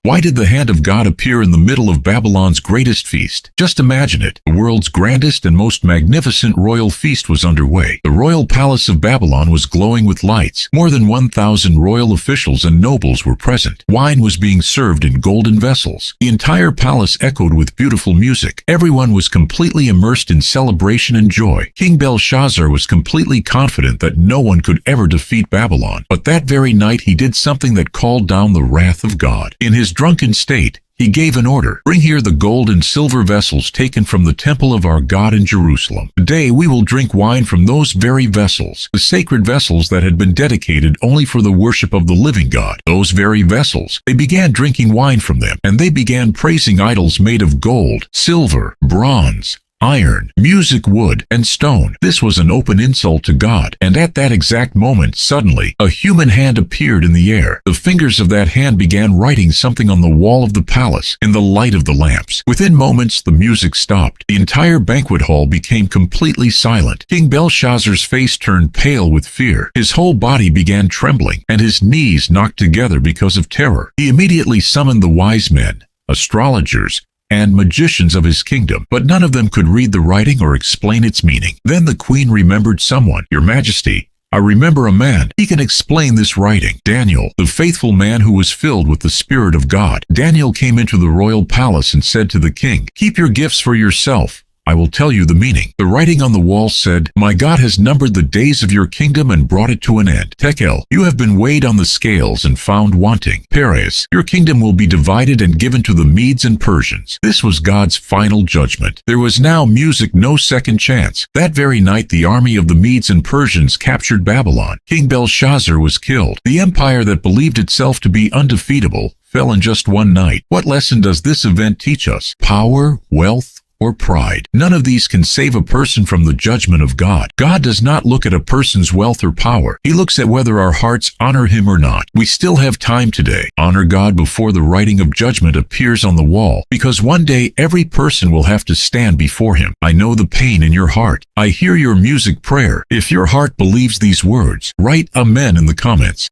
Why did the hand of God appear in the middle of Babylon's greatest feast? Just imagine it. The world's grandest and most magnificent royal feast was underway. The royal palace of Babylon was glowing with lights. More than 1,000 royal officials and nobles were present. Wine was being served in golden vessels. The entire palace echoed with beautiful music. Everyone was completely immersed in celebration and joy. King Belshazzar was completely confident that no one could ever defeat Babylon. But that very night he did something that called down the wrath of God. In his drunken state, he gave an order. Bring here the gold and silver vessels taken from the temple of our God in Jerusalem. Today we will drink wine from those very vessels, the sacred vessels that had been dedicated only for the worship of the living God. Those very vessels. They began drinking wine from them, and they began praising idols made of gold, silver, bronze, iron, music, wood, and stone. This was an open insult to God, and at that exact moment, suddenly, a human hand appeared in the air. The fingers of that hand began writing something on the wall of the palace, in the light of the lamps. Within moments, the music stopped. The entire banquet hall became completely silent. King Belshazzar's face turned pale with fear. His whole body began trembling, and his knees knocked together because of terror. He immediately summoned the wise men, astrologers, and magicians of his kingdom, but none of them could read the writing or explain its meaning. Then the queen remembered someone. Your Majesty, I remember a man. He can explain this writing. Daniel, the faithful man who was filled with the Spirit of God. Daniel came into the royal palace and said to the king, "Keep your gifts for yourself. I will tell you the meaning." The writing on the wall said, "My God has numbered the days of your kingdom and brought it to an end. Tekel, you have been weighed on the scales and found wanting. Peres, your kingdom will be divided and given to the Medes and Persians." This was God's final judgment. There was now music, no second chance. That very night the army of the Medes and Persians captured Babylon. King Belshazzar was killed. The empire that believed itself to be undefeatable fell in just one night. What lesson does this event teach us? Power, wealth, or pride. None of these can save a person from the judgment of God. God does not look at a person's wealth or power. He looks at whether our hearts honor Him or not. We still have time today. Honor God before the writing of judgment appears on the wall, because one day every person will have to stand before Him. I know the pain in your heart. I hear your music prayer. If your heart believes these words, write Amen in the comments.